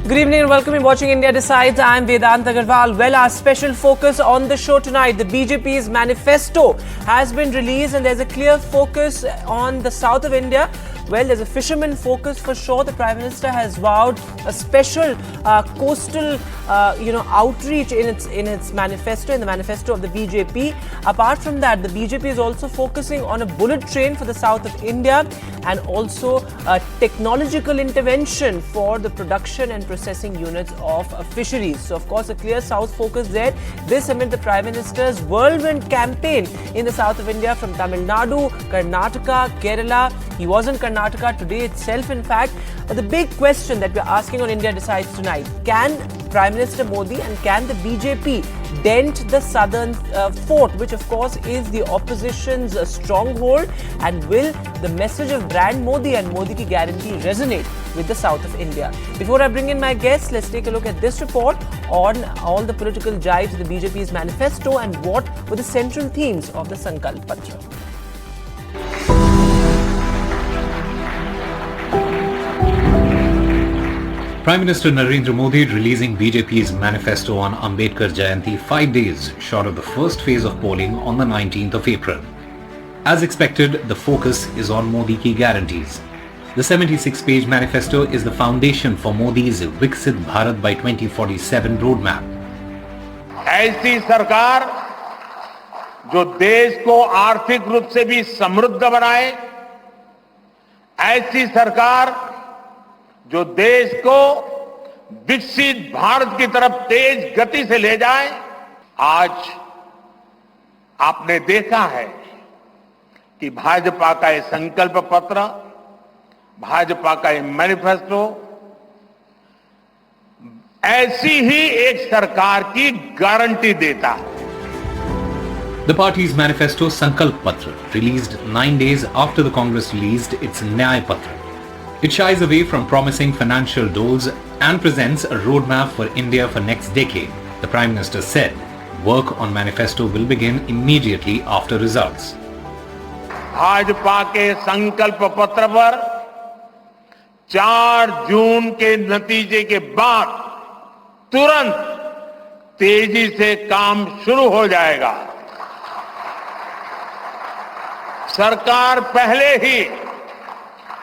Good evening and welcome. You're watching India Decides. I'm Vedant Agarwal. Well, our special focus on the show tonight, the BJP's Manifesto has been released and there's a clear focus on the south of India. Well, there's a fisherman focus for sure. The Prime Minister has vowed a special coastal, outreach in its manifesto, in the manifesto of the BJP. Apart from that, the BJP is also focusing on a bullet train for the south of India and also a technological intervention for the production and processing units of fisheries. So, of course, a clear south focus there. This amid the Prime Minister's whirlwind campaign in the south of India from Tamil Nadu, Karnataka, Kerala. He was in Karnataka today itself, in fact. But the big question that we're asking on India Decides tonight, can Prime Minister Modi and can the BJP dent the southern fort, which of course is the opposition's stronghold, and will the message of brand Modi and Modi ki guarantee resonate with the south of India? Before I bring in my guests, let's take a look at this report on all the political jibes of the BJP's manifesto and what were the central themes of the Sankalp Patra. Prime Minister Narendra Modi releasing BJP's manifesto on Ambedkar Jayanti 5 days short of the first phase of polling on the 19th of April. As expected, the focus is on Modi ki guarantees. The 76-page manifesto is the foundation for Modi's Viksit Bharat by 2047 roadmap. ऐसी सरकार जो देश को आर्थिक रूप से भी समृद्ध बनाए, ऐसी सरकार जो देश को विकसित भारत की तरफ तेज गति से ले जाए। आज आपने देखा है कि भाजपा का ये संकल्प पत्र, भाजपा का ये मैनिफेस्टो ऐसी ही एक सरकार की गारंटी देता है। The party's manifesto Sankalp Patra, released 9 days after the Congress released its Nyay Patra. It shies away from promising financial doles and presents a roadmap for India for next decade. The Prime Minister said work on manifesto will begin immediately after results. Bhajpa के संकल्प पत्र पर 4 जून के नतीजे के बाद तुरंत तेजी से काम शुरू हो जाएगा। सरकार पहले ही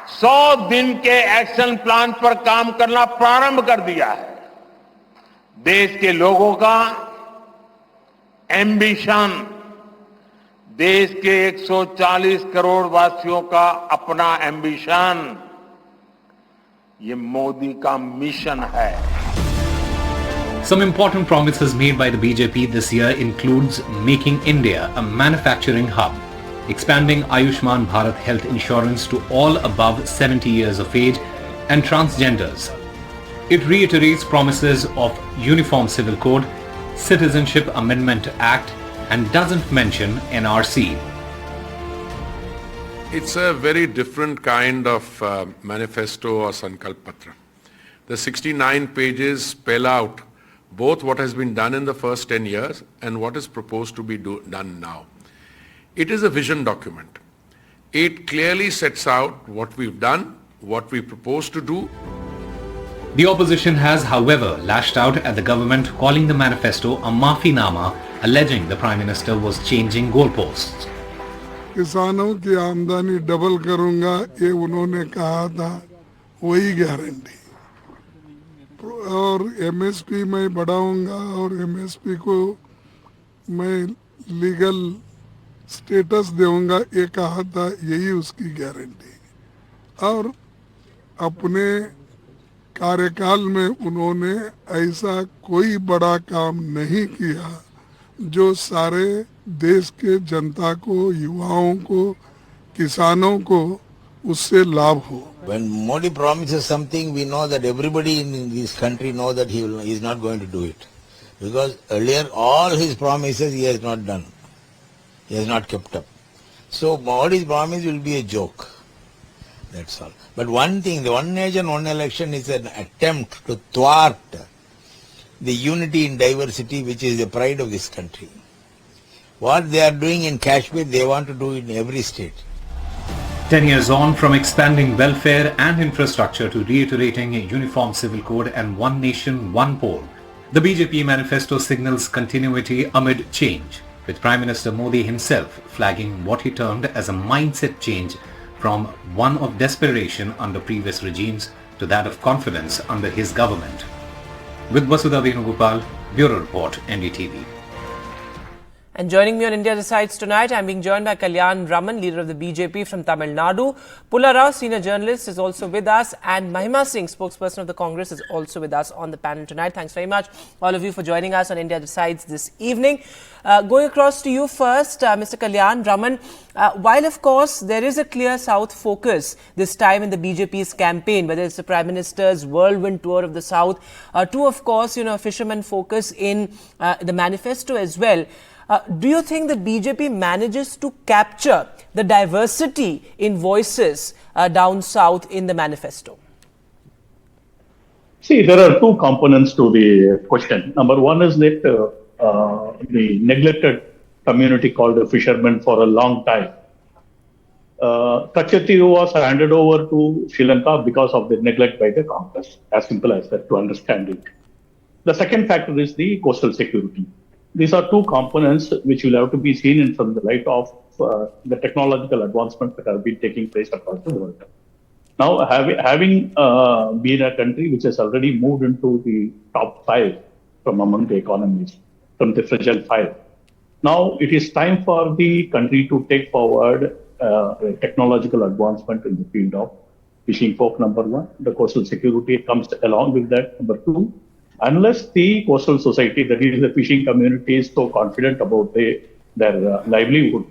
100 दिन के एक्शन प्लान पर काम करना प्रारंभ कर दिया है। देश के लोगों का एम्बिशन, देश के 140 करोड़ वासियों का अपना एम्बिशन, ये मोदी का मिशन है। Some important promises made by the BJP this year includes making India a manufacturing hub, expanding Ayushman Bharat health insurance to all above 70 years of age and transgenders. It reiterates promises of Uniform Civil Code, Citizenship Amendment Act and doesn't mention NRC. It's a very different kind of manifesto or Sankalp Patra. The 69 pages spell out both what has been done in the first 10 years and what is proposed to be done now. It is a vision document. It clearly sets out what we've done, what we propose to do. The opposition has, however, lashed out at the government, calling the manifesto a maafinama, alleging the Prime Minister was changing goalposts. किसानों की आमदनी double करूंगा, ये उन्होंने कहा था, वही guarantee. और एमएसपी मैं बढ़ाऊंगा और एमएसपी को मैं लीगल स्टेटस दूंगा, ये कहा था, यही उसकी गारंटी। और अपने कार्यकाल में उन्होंने ऐसा कोई बड़ा काम नहीं किया जो सारे देश के जनता को, युवाओं को, किसानों को उससे लाभ हो। When Modi promises something, we know that everybody in this country know that he is not going to do it, because earlier all his promises he has not done. He has not kept up. So Modi's promise will be a joke. That's all. But one thing, the one nation, one election is an attempt to thwart the unity in diversity, which is the pride of this country. What they are doing in Kashmir, they want to do in every state. 10 years on, from expanding welfare and infrastructure to reiterating a uniform civil code and one nation, one poll, the BJP Manifesto signals continuity amid change, with Prime Minister Modi himself flagging what he termed as a mindset change from one of desperation under previous regimes to that of confidence under his government. With Vasudha Venugopal, Bureau Report, NDTV. And joining me on India Decides tonight, I'm being joined by Kalyan Raman, leader of the BJP from Tamil Nadu. Pula Rao, senior journalist, is also with us. And Mahima Singh, spokesperson of the Congress, is also with us on the panel tonight. Thanks very much, all of you, for joining us on India Decides this evening. Going across to you first, Mr. Kalyan Raman. While, of course, there is a clear South focus this time in the BJP's campaign, whether it's the Prime Minister's whirlwind tour of the South, to, of course, a fisherman focus in the manifesto as well. Do you think that BJP manages to capture the diversity in voices down south in the manifesto? See, there are two components to the question. Number one is that the neglected community called the fishermen for a long time. Kachatiru was handed over to Sri Lanka because of the neglect by the Congress. As simple as that, to understand it. The second factor is the coastal security. These are two components which will have to be seen in from the light of the technological advancements that have been taking place across the world. Now, having been a country which has already moved into the top 5 from among the economies, from the fragile 5, now it is time for the country to take forward technological advancement in the field of fishing folk, number one. The coastal security comes along with that, number two. Unless the coastal society, that is the fishing community, is so confident about their livelihood,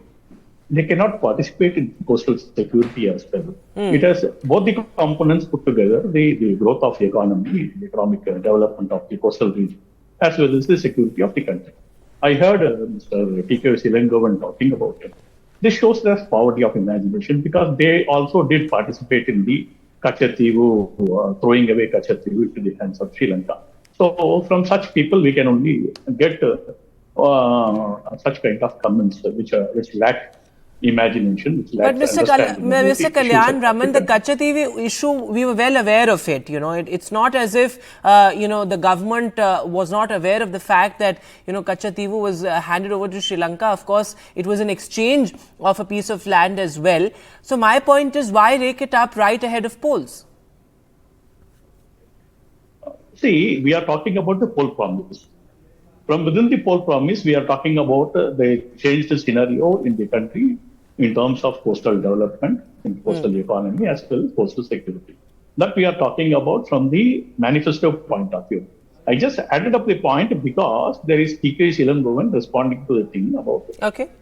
they cannot participate in coastal security as well. It has both the components put together, the growth of the economy, the economic development of the coastal region, as well as the security of the country. I heard Mr. T.K. Silangovan talking about it. This shows their poverty of imagination because they also did participate in the Kachativu, throwing away Kachativu into the hands of Sri Lanka. So from such people, we can only get such kind of comments which lack imagination, which lack understanding. But Mr. Kalyan Raman, the Kachativu issue, we were well aware of it. It's not as if the government was not aware of the fact that Kachativu was handed over to Sri Lanka. Of course, it was an exchange of a piece of land as well. So my point is, why rake it up right ahead of polls? See, we are talking about the poll promise. From within the poll promise, we are talking about the changed scenario in the country in terms of coastal development, in coastal economy, as well as coastal security. That we are talking about from the manifesto point of view. I just added up the point because there is T.K. Silangovan responding to the thing about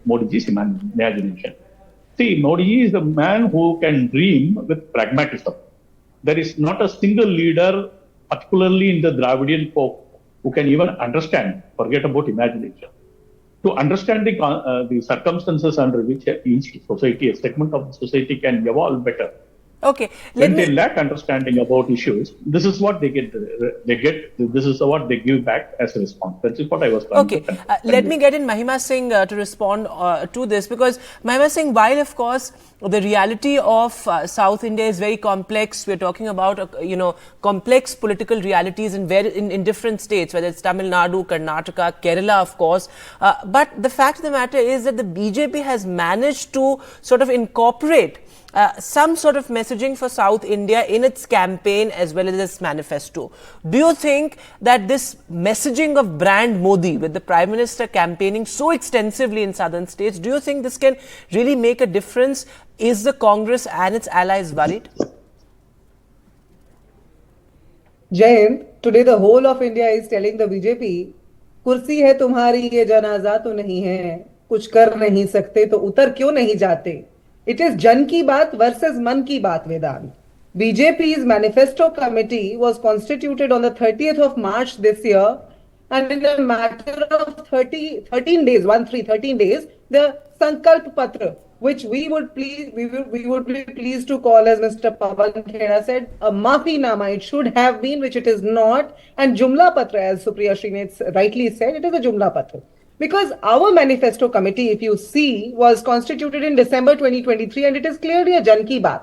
Modi's imagination. See, Modi is the man who can dream with pragmatism. There is not a single leader, particularly in the Dravidian folk, who can even understand, forget about imagination, to understand the circumstances under which each society, a segment of the society can evolve better. Okay. When they lack understanding about issues, this is what they get. This is what they give back as a response. That is what I was trying to convey. Let me get in Mahima Singh to respond to this, because Mahima Singh, while of course the reality of South India is very complex, we're talking about complex political realities in different states, whether it's Tamil Nadu, Karnataka, Kerala, of course. But the fact of the matter is that the BJP has managed to sort of incorporate some sort of messaging for South India in its campaign as well as its manifesto. Do you think that this messaging of brand Modi, with the Prime Minister campaigning so extensively in southern states, do you think this can really make a difference? Is the Congress and its allies worried? Jain, today the whole of India is telling the BJP, कुर्सी है तुम्हारी ये जनाजा तो नहीं है, कुछ कर नहीं सकते तो उतर क्यों नहीं जाते. It is Jan Ki Baat versus Man Ki Baat, Vedant. BJP's Manifesto Committee was constituted on the 30th of March this year, and in a matter of 13 days, 13 days, the Sankalp Patra, which we would be pleased to call, as Mr. Pawan Khera said, a Maafinama. It should have been, which it is not, and Jumla Patra, as Supriya Srinath rightly said, it is a Jumla Patra. Because our manifesto committee, if you see, was constituted in December 2023, and it is clearly a Jan Ki Baat.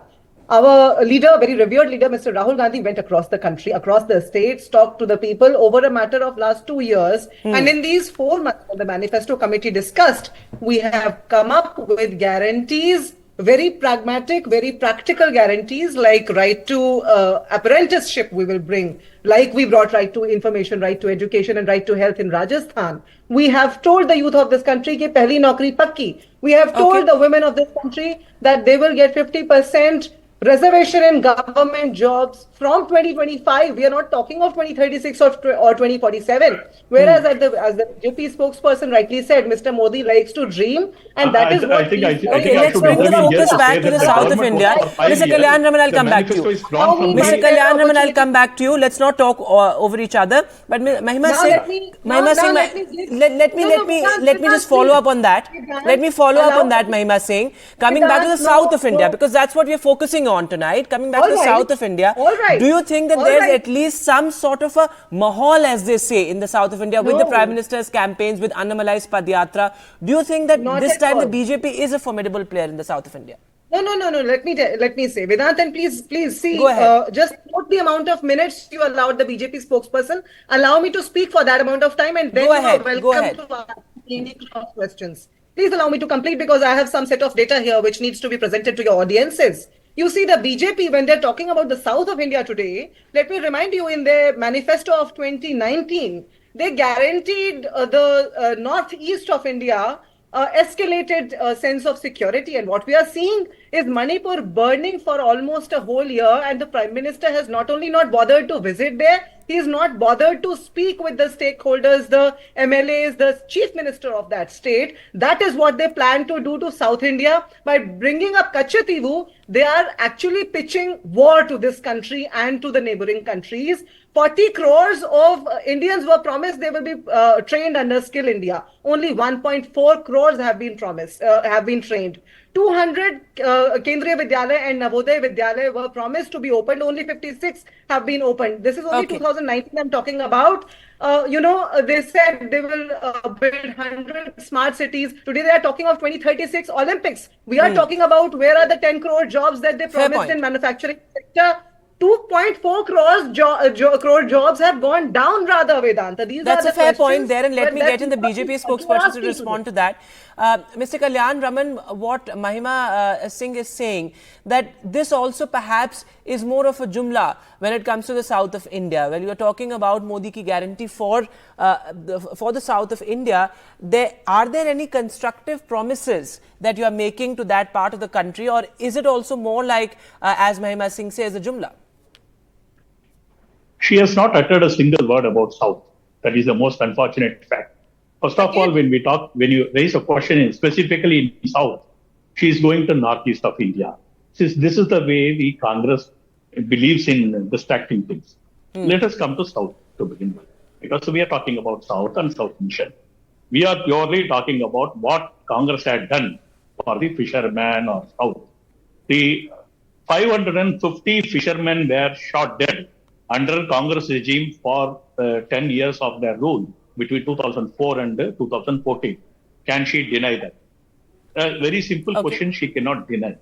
Our leader, very revered leader, Mr. Rahul Gandhi, went across the country, across the states, talked to the people over a matter of last 2 years. And in these 4 months that the manifesto committee discussed, we have come up with guarantees, very pragmatic, very practical guarantees, like right to apprenticeship we will bring, like we brought right to information, right to education, and right to health in Rajasthan. We have told the youth of this country कि पहली नौकरी पक्की. We have told the women of this country that they will get 50% reservation in government jobs from 2025. We are not talking of 2036 or 2047. Whereas, as the BJP spokesperson rightly said, Mr. Modi likes to dream, and that is what. Okay, let's bring the focus back to the south of India. Mr. Kalyan Raman, I'll come back to you. Mr. Kalyan Raman, I'll come back to you. Let's not talk over each other. But Mahima Singh, let me just follow up on that. Let me follow up on that, Mahima Singh. Coming back to the south of India, because that's what we're focusing on tonight. Coming back to the south of India, do you think that there's at least some sort of a mahal, as they say, in the south of India with the Prime Minister's campaigns, with Annamalai's Padyatra? Do you think that this time the BJP is a formidable player in the south of India? No. Let me say, Vedant, and please see. Go ahead. Just note the amount of minutes you allowed the BJP spokesperson. Allow me to speak for that amount of time, and then you are welcome to ask any questions. Please allow me to complete, because I have some set of data here which needs to be presented to your audiences. You see, the BJP, when they're talking about the south of India today, let me remind you, in their manifesto of 2019, they guaranteed the northeast of India escalated sense of security. And what we are seeing is Manipur burning for almost a whole year, and the Prime Minister has not only not bothered to visit there, he is not bothered to speak with the stakeholders, the MLAs, the Chief Minister of that state. That is what they plan to do to South India. By bringing up Kachativu, they are actually pitching war to this country and to the neighboring countries. 40 crores of Indians were promised they will be trained under Skill India. Only 1.4 crores have been trained. 200 Kendriya Vidyalaya and Navodaya Vidyalaya were promised to be opened. Only 56 have been opened. This is only 2019 I'm talking about. They said they will build 100 smart cities. Today they are talking of 2036 Olympics. We are talking about where are the 10 crore jobs that they promised in manufacturing sector. 2.4 crore jobs have gone down, rather, Vedanta. That's a fair point there, and let me get in the BJP spokesperson to respond to that. Mr. Kalyan Raman, what Mahima Singh is saying, that this also perhaps is more of a jumla when it comes to the south of India. When you are talking about Modi ki guarantee for the south of India, are there any constructive promises that you are making to that part of the country, or is it also more like, as Mahima Singh says, a jumla? She has not uttered a single word about South. That is the most unfortunate fact. First of all, when you raise a question specifically in South, she is going to northeast of India. Since this is the way the Congress believes in distracting things. Let us come to South to begin with. Because we are talking about South and South Mission. We are purely talking about what Congress had done for the fishermen or South. The 550 fishermen were shot dead under Congress regime for 10 years of their rule between 2004 and 2014. Can she deny that? A very simple question she cannot deny.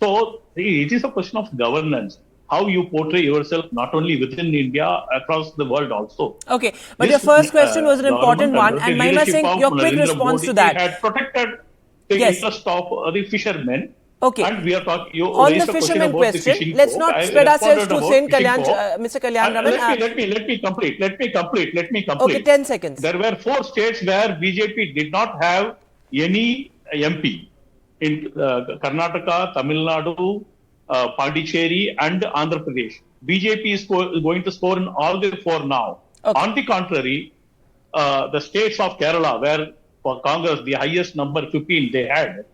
So it is a question of governance. How you portray yourself not only within India, across the world also. Okay, but your first question was an important one, and Mahima Singh, your quick response to that. Had protected the interest of the fishermen. Okay. And we are talking on the fisherman question. Let's not spread ourselves too thin, Mr. Kalyan Raman. Let me complete. Okay, 10 seconds. There were 4 states where BJP did not have any MP in Karnataka, Tamil Nadu, Pondicherry, and Andhra Pradesh. BJP is going to score in all the 4 now. On the contrary, the states of Kerala, where for Congress the highest number 15 they had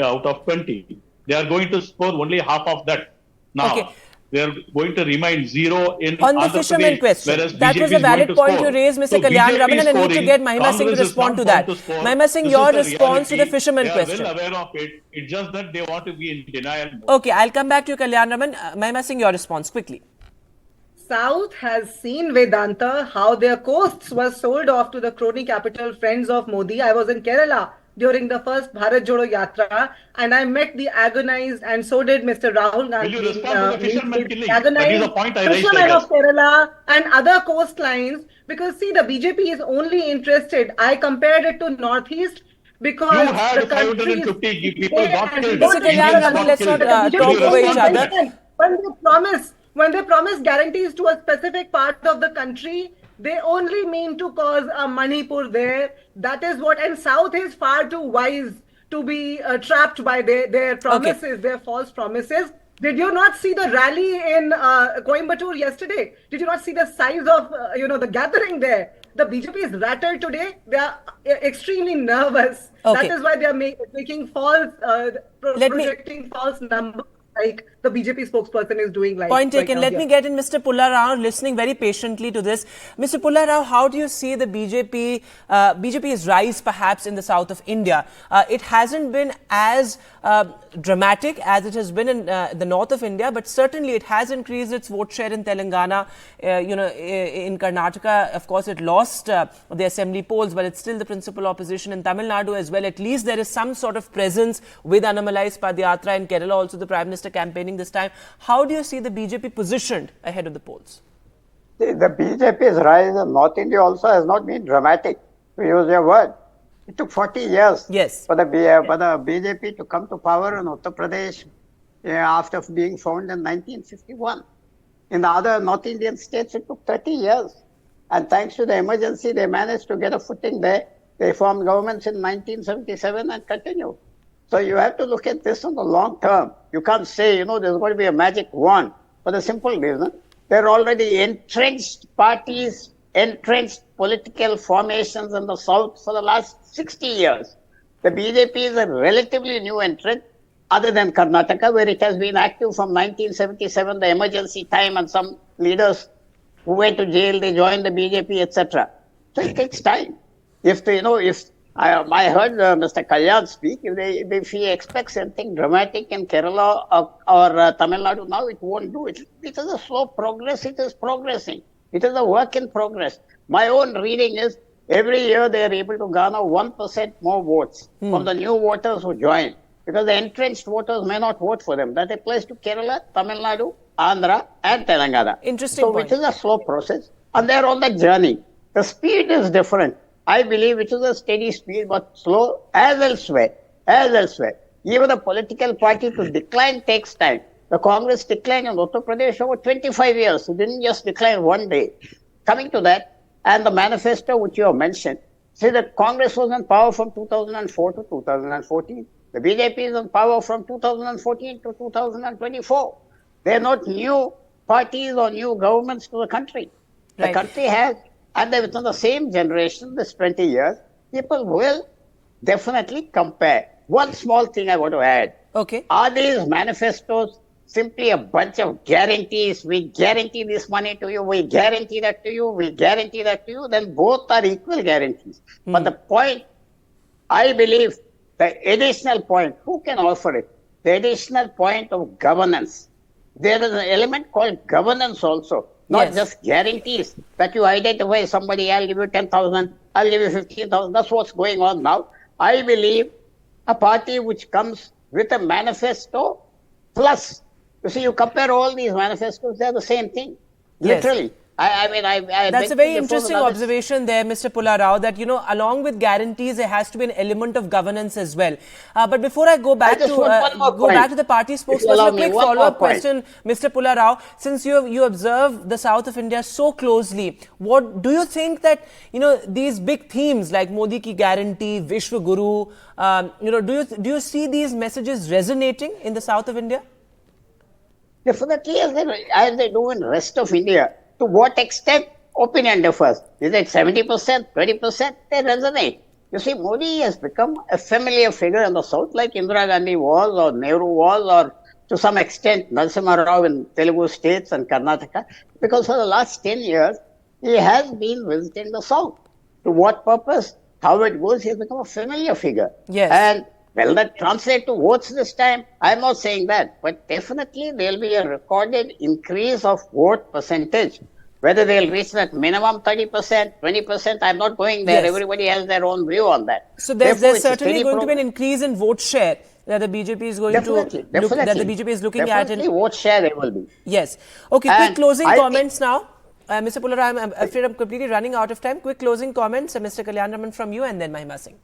out of 20. They are going to score only half of that. Now, they are going to remain 0 in on the fisherman question. That was a valid point you raised, Mr. Kalyan Raman, and I need to get Mahima Singh to respond to that. Mahima Singh, your response to the fisherman question. They are well aware of it. It's just that they want to be in denial mode. Okay, I'll come back to you, Kalyan Raman. Mahima Singh, your response quickly. South has seen Vedanta, how their coasts were sold off to the crony capital friends of Modi. I was in Kerala during the first Bharat Jodo Yatra, and I met the agonized, and so did Mr. Rahul Will you Gandhi. respond to the fishermen killing? That is Agonized a point I raised, I fishermen guess. of Kerala and other coastlines, because see, the BJP is only interested. I compared it to Northeast because You had the country is 550 people got and killed. Mr. Kalyan, Indians got let's killed. not the talk Will you over each respond to other. that? When they promise guarantees to a specific part of the country, they only mean to cause a Manipur there. That is what, and South is far too wise to be trapped by their promises, their false promises. Did you not see the rally in Coimbatore yesterday? Did you not see the size of the gathering there? The BJP is rattled today. They are extremely nervous. Okay. That is why they are making false, projecting false numbers, like the BJP spokesperson is doing. Point taken. Let me get in Mr. Pulla Rao, listening very patiently to this. Mr. Pulla Rao, how do you see the BJP's rise perhaps in the south of India? It hasn't been as dramatic as it has been in the north of India, but certainly it has increased its vote share in Telangana. In Karnataka, of course, it lost the assembly polls, but it's still the principal opposition. In Tamil Nadu as well, at least there is some sort of presence with Annamalai's Padayatra. In Kerala also, the Prime Minister campaigning this time. How do you see the BJP positioned ahead of the polls? See, the BJP's rise in North India also has not been dramatic, to use your word. It took 40 years for the BJP to come to power in Uttar Pradesh after being formed in 1951. In the other North Indian states, it took 30 years. And thanks to the emergency, they managed to get a footing there. They formed governments in 1977 and continued. So you have to look at this on the long term. You can't say, there's going to be a magic wand, for the simple reason there are already entrenched parties, entrenched political formations in the south for the last 60 years. The BJP is a relatively new entrant, other than Karnataka, where it has been active from 1977, the emergency time, and some leaders who went to jail, they joined the BJP, etc. So it takes time. I heard Mr. Kalyan speak. If he expects something dramatic in Kerala or Tamil Nadu now, it won't do it. It is a slow progress. It is progressing. It is a work in progress. My own reading is every year they are able to garner 1% more votes from the new voters who join, because the entrenched voters may not vote for them. That applies to Kerala, Tamil Nadu, Andhra and Telangana. Interesting point. Which is a slow process, and they are on the journey. The speed is different. I believe it is a steady speed, but slow as elsewhere. Even a political party to decline takes time. The Congress declined in Uttar Pradesh over 25 years. It didn't just decline one day. Coming to that, and the manifesto which you have mentioned, see, the Congress was in power from 2004 to 2014. The BJP is in power from 2014 to 2024. They are not new parties or new governments to the country. The country has, and within the same generation, this 20 years, people will definitely compare. One small thing I want to add. Okay. Are these manifestos simply a bunch of guarantees? We guarantee this money to you, we guarantee that to you, we guarantee that to you. Then both are equal guarantees. But the point, I believe, the additional point, who can offer it? The additional point of governance. There is an element called governance also. Not just guarantees that you identify somebody, I'll give you 10,000, I'll give you 15,000. That's what's going on now. I believe a party which comes with a manifesto plus, you see, you compare all these manifestos, they're the same thing. Literally. That's a very interesting observation there, Mr. Pulla Rao, that, along with guarantees, there has to be an element of governance as well. But before I go back to the party spokesperson, a quick follow-up question, Mr. Pulla Rao, since you observe the south of India so closely, what do you think that, these big themes like Modi ki guarantee, Vishwa Guru, do you see these messages resonating in the south of India? Definitely, as they do in the rest of India. To what extent opinion differs? Is it 70%, 20%? They resonate. You see, Modi has become a familiar figure in the south, like Indira Gandhi was, or Nehru was, or to some extent Narasimha Rao in Telugu states and Karnataka, because for the last 10 years, he has been visiting the south. To what purpose? How it goes, he has become a familiar figure. Yes. And Will that translate to votes this time? I'm not saying that, but definitely there will be a recorded increase of vote percentage. Whether they'll reach that minimum 30%, 20%, I'm not going there. Yes. Everybody has their own view on that. So there's Therefore, it's a certainly steady going to be an progress. increase in vote share that the BJP is going to look, that the BJP is looking at. Definitely vote share there will be. Yes. Okay, And quick closing I comments now. Mr. Puller, I'm afraid I'm completely running out of time. Quick closing comments, Mr. Kalyan Raman from you and then Mahima Singh.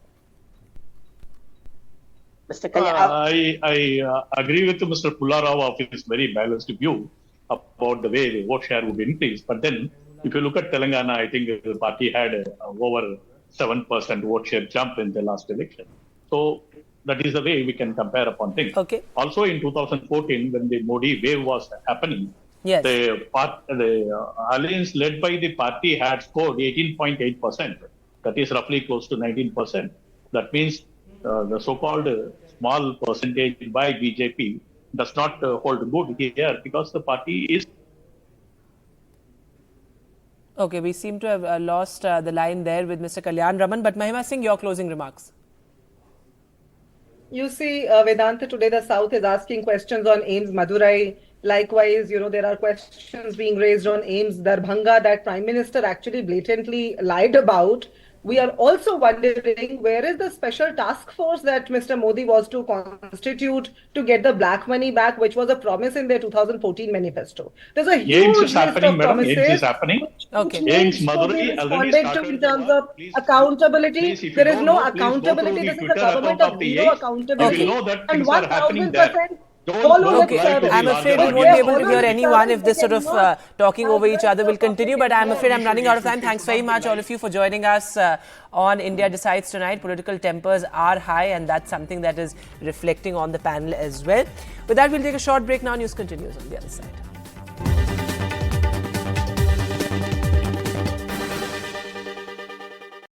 Mr. Kalyan, I agree with Mr. Pullarao of his very balanced view about the way the vote share would increase. But then, if you look at Telangana, I think the party had over 7% vote share jump in the last election. So that is the way we can compare upon things. Okay. Also in 2014, when the Modi wave was happening, Yes. the alliance led by the party had scored 18.8%. That is roughly close to 19%. That means the so-called small percentage by BJP does not hold good here because the party is. Okay, we seem to have lost the line there with Mr. Kalyan Raman. But Mahima Singh, your closing remarks. You see, Vedanta, today the South is asking questions on AIIMS Madurai. Likewise, there are questions being raised on AIIMS Darbhanga that Prime Minister actually blatantly lied about. We are also wondering where is the special task force that Mr. Modi was to constitute to get the black money back, which was a promise in their 2014 manifesto. There's a huge AIIMS is list happening, of madam. promises. AIIMS is happening. Okay. AIIMS Needs to be Madurai already responded to started in terms the of work. Please, accountability. please, if you There is don't no know, please go accountability. through This the is a Twitter government account of of the zero AIIMS. accountability. You will know that And things are happening there. 1000% Don't follow lip Okay, subscribe to the I'm service. afraid we larger won't be audience. able to hear anyone if this sort of cannot talking over each other will address the continue. But I'm afraid I'm running out of time. We Thanks should very not be much, all like- of you, for joining us on India Decides Tonight. Political tempers are high, and that's something that is reflecting on the panel as well. With that, we'll take a short break now. News continues on the other side.